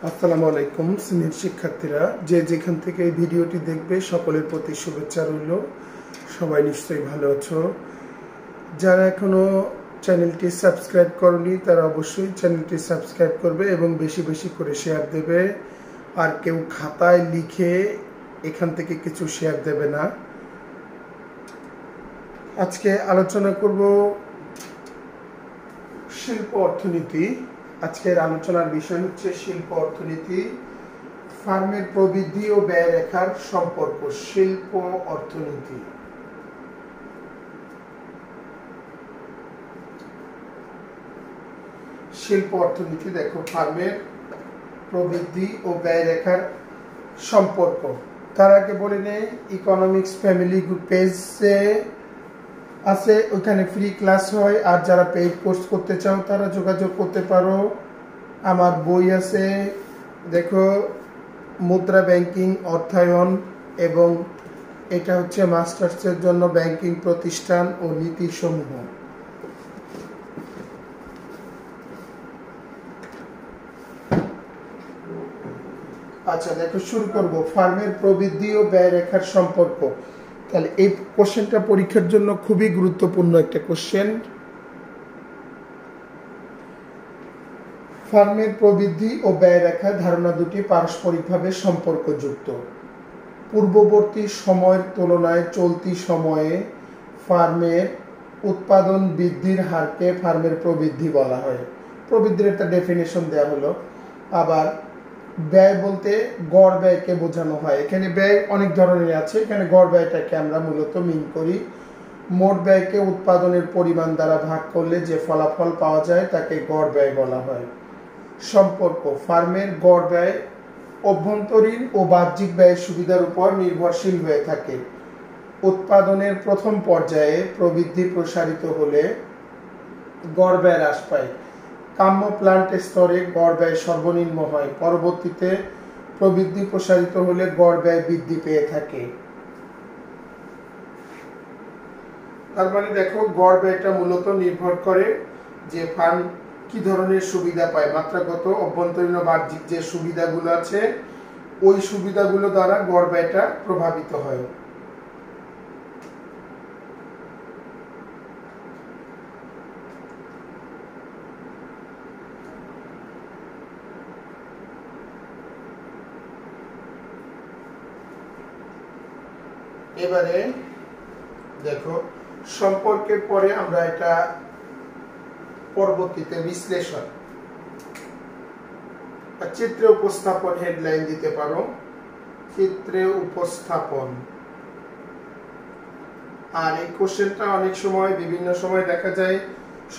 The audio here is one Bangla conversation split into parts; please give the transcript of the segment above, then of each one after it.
আসসালামু আলাইকুম সিনিয়র শিক্ষার্থীরা, যে যেখান থেকে এই ভিডিওটি দেখবে সকলের প্রতি শুভেচ্ছা রইল। সবাই নিশ্চয়ই ভালো আছো। যারা এখনো চ্যানেলটি সাবস্ক্রাইব করনি তারা অবশ্যই চ্যানেলটি সাবস্ক্রাইব করবে এবং বেশি বেশি করে শেয়ার দেবে। আর কেউ খাতায় লিখে এখান থেকে কিছু শেয়ার দেবে না। আজকে আলোচনা করব শিল্প অর্থনীতি। আজকের আলোচনার বিষয় হচ্ছে শিল্প অর্থনীতি, ফার্মের প্রবৃদ্ধি ও ব্যয় রেখার সম্পর্ক। শিল্প অর্থনীতি শিল্প অর্থনীতি দেখো, ফার্মের প্রবৃদ্ধি ও ব্যয় রেখার সম্পর্ক। তার আগে বলে নেই, ইকোনমিক্স ফ্যামিলি পেজে আছে, ওইখানে ফ্রি ক্লাস হয়। আর যারা পেইড কোর্স করতে চাও তারা যোগাযোগ করতে পারো। আমার বই আছে, দেখো, মুদ্রা ব্যাংকিং, অর্থায়ন, এবং এটা হচ্ছে মাস্টার্সের জন্য ব্যাংকিং প্রতিষ্ঠান ও নীতি সমূহ। আচ্ছা দেখো, শুরু করব ফার্মের প্রবৃদ্ধি ও ব্যয় রেখার সম্পর্ক। তাহলে এই কোশ্চেনটা পরীক্ষার জন্য খুবই গুরুত্বপূর্ণ একটা কোশ্চেন। ফার্মের প্রবৃদ্ধি ও ব্যয় রেখা ধারণা দুটি পারস্পরিকভাবে সম্পর্কযুক্ত। পূর্ববর্তী সময়ের তুলনায় চলতি সময়ে ফার্মের উৎপাদন বৃদ্ধির হারকে ফার্মের প্রবৃদ্ধি বলা হয়। প্রবৃদ্ধির একটা ডেফিনেশন দেওয়া হলো। আবার ব্যয় বলতে গড় ব্যয়কে বোঝানো হয়। এখানে ব্যয় অনেক ধরনের আছে, এখানে গড় ব্যয়টাকে আমরা মূলত মিন করি। মোট ব্যয়কে উৎপাদনের পরিমাণ দ্বারা ভাগ করলে যে ফলাফল পাওয়া যায় তাকে গড় ব্যয় বলা হয়। সম্পর্ক: ফার্মের গড় ব্যয় অভ্যন্তরীণ ও বাহ্যিক ব্যয়ের সুবিধার উপর নির্ভরশীল হয়ে থাকে। উৎপাদনের প্রথম পর্যায়ে প্রবৃদ্ধি প্রসারিত হলে গড় ব্যয় হ্রাস পায়। কাম্য প্লান্ট স্তরে গড় ব্যয় সর্বনিম্ন হয়। পরবর্তীতে প্রবৃদ্ধি প্রসারিত হলে গড় ব্যয় বৃদ্ধি পেয়ে থাকে। তার মানে দেখো, গড় ব্যয়টা মূলত নির্ভর করে যে ফার্ম কি ধরনের সুবিধা পায়। মাত্রাগত, অভ্যন্তরীণ ও বাহ্যিক যে সুবিধাগুলো আছে, ওই সুবিধাগুলো দ্বারা গড় ব্যয়টা প্রভাবিত হয়। এবারে দেখো, সম্পর্কের পরে আমরা এটা পরবর্তীতে বিশ্লেষণ চিত্রে উপস্থাপন হেডলাইন দিতে পারো। চিত্রে উপস্থাপন। আর এই কোশ্চেনটা অনেক সময় বিভিন্ন সময় দেখা যায়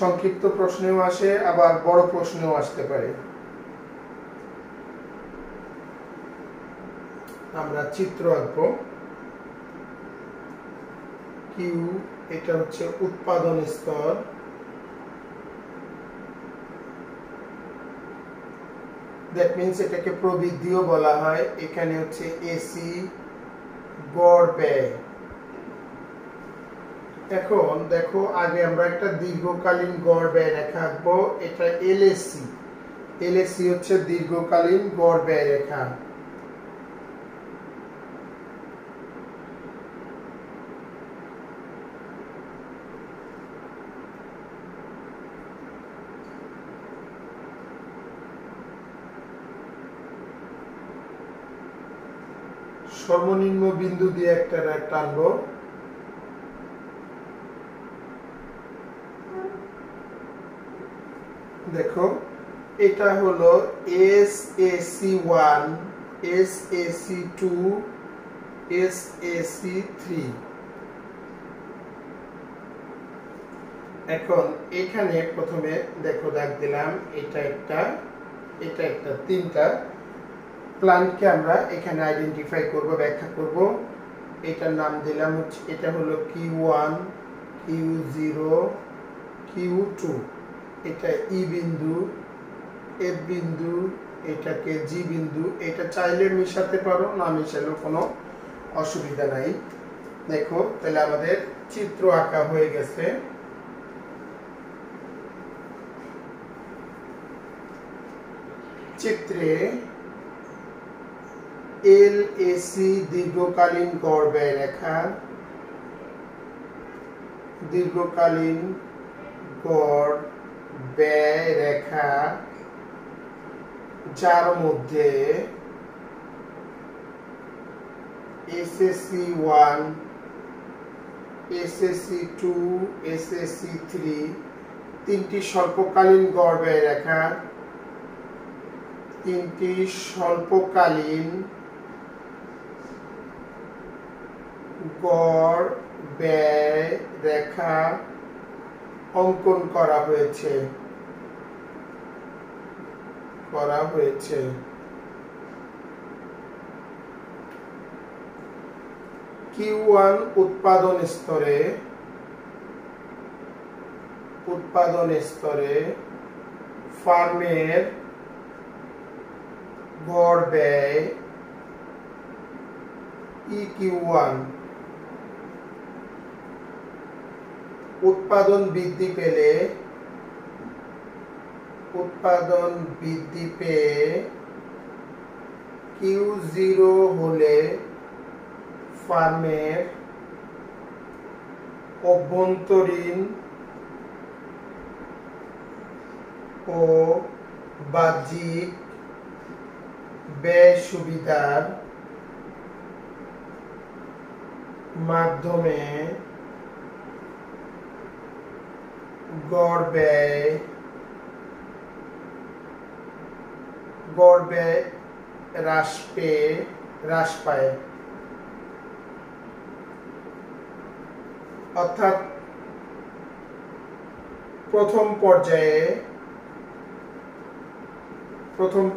সংক্ষিপ্ত প্রশ্নেও আসে, আবার বড় প্রশ্নেও আসতে পারে। আমরা চিত্র আঁকবো। কিউ, এটা হচ্ছে উৎপাদন স্তর। দ্যাট মিন্স এটাকে প্রবৃদ্ধিও বলা হয়। এখানে হচ্ছে এসি, গড় ব্যয়। এখন দেখো, আগে আমরা একটা দীর্ঘকালীন গড় ব্যয় রেখা আঁকবো। এটা এলএসি। এলএসি হচ্ছে দীর্ঘকালীন গড় ব্যয় রেখা। সর্বনিম্ন বিন্দু দিয়ে একটা রেখা টানবো। দেখো, এটা হলো SAC1, SAC2, SAC3। এখন এখানে প্রথমে দেখো দাগ দিলাম, এটা একটা, এটা একটা, তিনটা প্ল্যান্টকে আমরা এখানে আইডেন্টিফাই করব, ব্যাখ্যা করব। এটার নাম দিলাম হচ্ছে, এটা হলো Q1, Q0, Q2। এটা ই বিন্দু, এফ বিন্দু, এটাকে জি বিন্দু। এটা চাইলে মিশাতে পারো, না মিশালেও কোনো অসুবিধা নাই। দেখো, তাহলে আমাদের চিত্র আঁকা হয়ে গেছে। চিত্রে এলএসি দীর্ঘকালীন গড় ব্যয় রেখা, দীর্ঘকালীন গড় ব্যয় রেখা যার মধ্যে এসএসসি 1, এসএসসি 2, এসএসসি 3 তিনটি স্বল্পকালীন গড় ব্যয় রেখা, তিনটি স্বল্পকালীন গড় ব্যয় রেখা অঙ্কন করা হয়েছে। Q1 উৎপাদন স্তরে ফার্মের গড় ব্যয় EQ1। উৎপাদন বৃদ্ধি পেয়ে Q0 হলে ফার্মের অভ্যন্তরীণ ও বাহ্যিক ব্যয় সুবিধার মাধ্যমে গড় ব্যয় হ্রাস পায়। অর্থাৎ প্রথম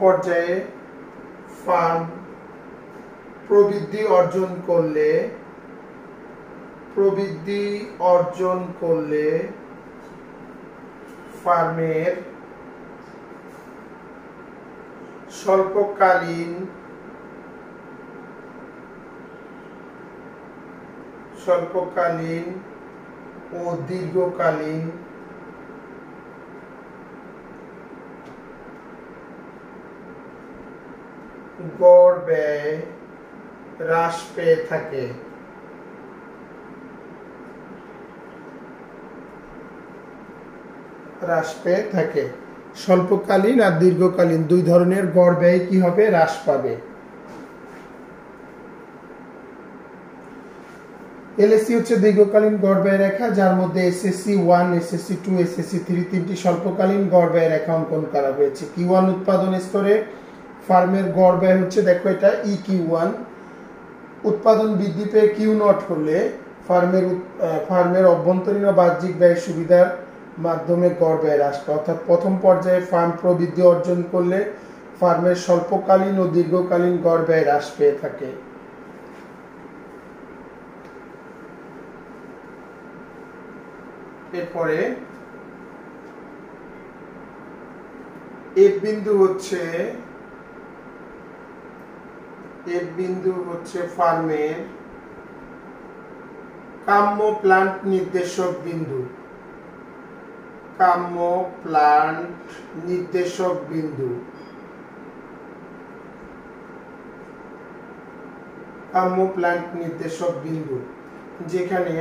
পর্যায়ে ফার্ম প্রবৃদ্ধি অর্জন করলে ফার্মের স্বল্পকালীন ও দীর্ঘকালীন গড় ব্যয় হ্রাস পেয়ে থাকে। স্বল্পকালীন আর দীর্ঘকালীন দুই ধরনের গড় ব্যয় কি হবে? হ্রাস পাবে। এলএসি হচ্ছে দীর্ঘকালীন গড় ব্যয় রেখা যার মধ্যে এসএসসি 1, এসএসসি 2, এসএসসি 3 তিনটি স্বল্পকালীন গড় ব্যয় রেখা অঙ্কন করা হয়েছে। Q1 উৎপাদন স্তরে ফার্মের গড় ব্যয় হচ্ছে, দেখো এটা EQ1। উৎপাদন বৃদ্ধি পেয়ে Q0 হলে ফার্মের অভ্যন্তরীণ ও বাহ্যিক ব্যয় সুবিধার মাধ্যমে গড় ব্যয় হ্রাস পায়। অর্থাৎ প্রথম পর্যায়ে ফার্ম প্রবৃদ্ধি অর্জন করলে ফার্মের স্বল্পকালীন ও দীর্ঘকালীন গড় ব্যয় হ্রাস পেয়ে থাকে। এরপরে এফ বিন্দু হচ্ছে ফার্মের কাম্য প্লান্ট নির্দেশক বিন্দু। কাম্য প্লান্ট নির্দেশক বিন্দু যেখানে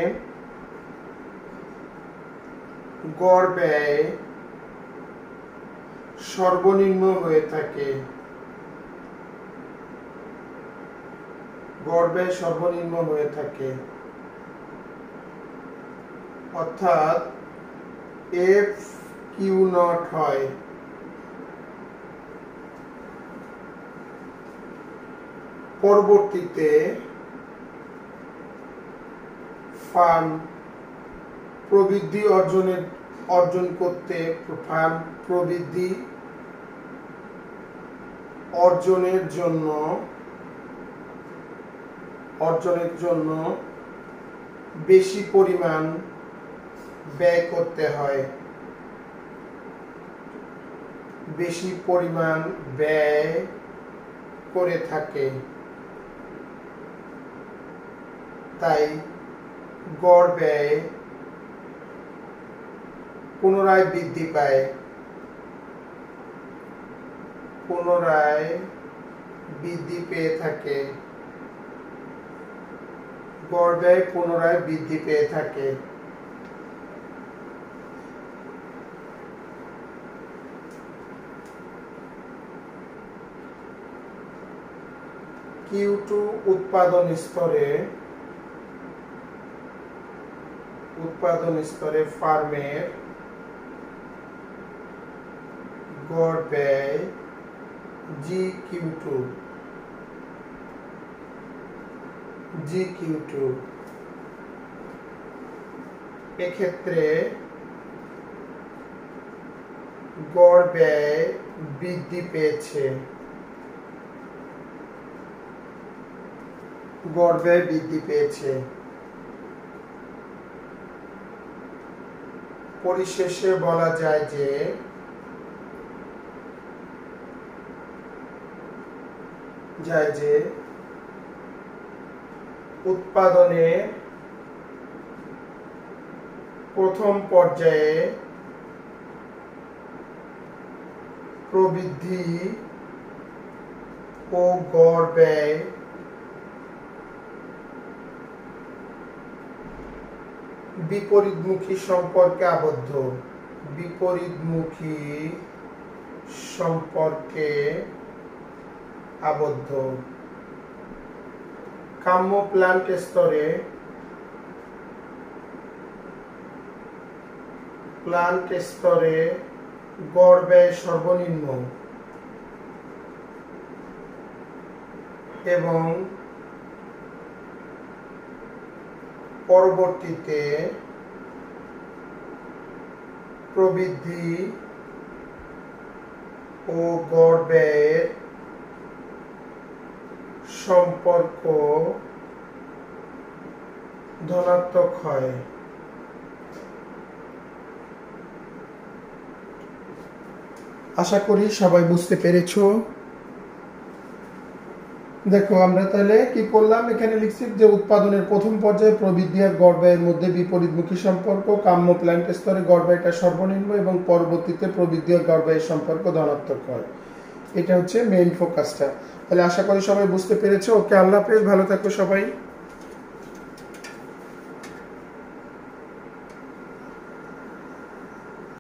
গড় ব্যয় সর্বনিম্ন হয়ে থাকে। অর্থাৎ FQ0 হয়। পরবর্তীতে ফার্ম প্রবৃদ্ধি অর্জন করতে ফার্ম প্রবৃদ্ধি অর্জনের জন্য বেশি পরিমাণ ব্যয় করতে হয়। বেশি পরিমাণ ব্যয় করে থাকে, তাই গড় ব্যয় পুনরায় বৃদ্ধি পায়। পুনরায় বৃদ্ধি পেয়ে থাকে। গড় ব্যয় পুনরায় বৃদ্ধি পেয়ে থাকে। Q2 উৎপাদন স্তরে ফার্মের গড় ব্যয় GQ2 এক্ষেত্রে গড় ব্যয় বৃদ্ধি পেয়েছে। পরিশেষে বলা যায় যে উৎপাদনে প্রথম পর্যায়ে প্রবৃদ্ধি ও গড় ব্যয় বিপরীতমুখী সম্পর্কে আবদ্ধ। কাম্য প্ল্যান্ট স্তরে গড় ব্যয় সর্বনিম্ন এবং পরবর্তীতে প্রবৃদ্ধি ও গড় ব্যয়ের সম্পর্ক ধনাত্মক হয়। আশা করি সবাই বুঝতে পেরেছো। দেখো আমরা তাহলে কি করলাম, এখানে লিখছি যে উৎপাদনের প্রথম পর্যায়ে প্রবৃদ্ধি আর গড় ব্যয়ের মধ্যে বিপরীতমুখী সম্পর্ক, কাম্য প্ল্যান্ট স্তরে গড় ব্যয়টা সর্বনিম্ন এবং পরবর্তীতে প্রবৃদ্ধি আর গড় ব্যয়ের সম্পর্ক ধনাত্মক হয়। এটা হচ্ছে মেইন ফোকাসটা। তাহলে আশা করি সবাই বুঝতে পেরেছো। ওকে, আল্লাহ হাফেজ, ভালো থাকো সবাই।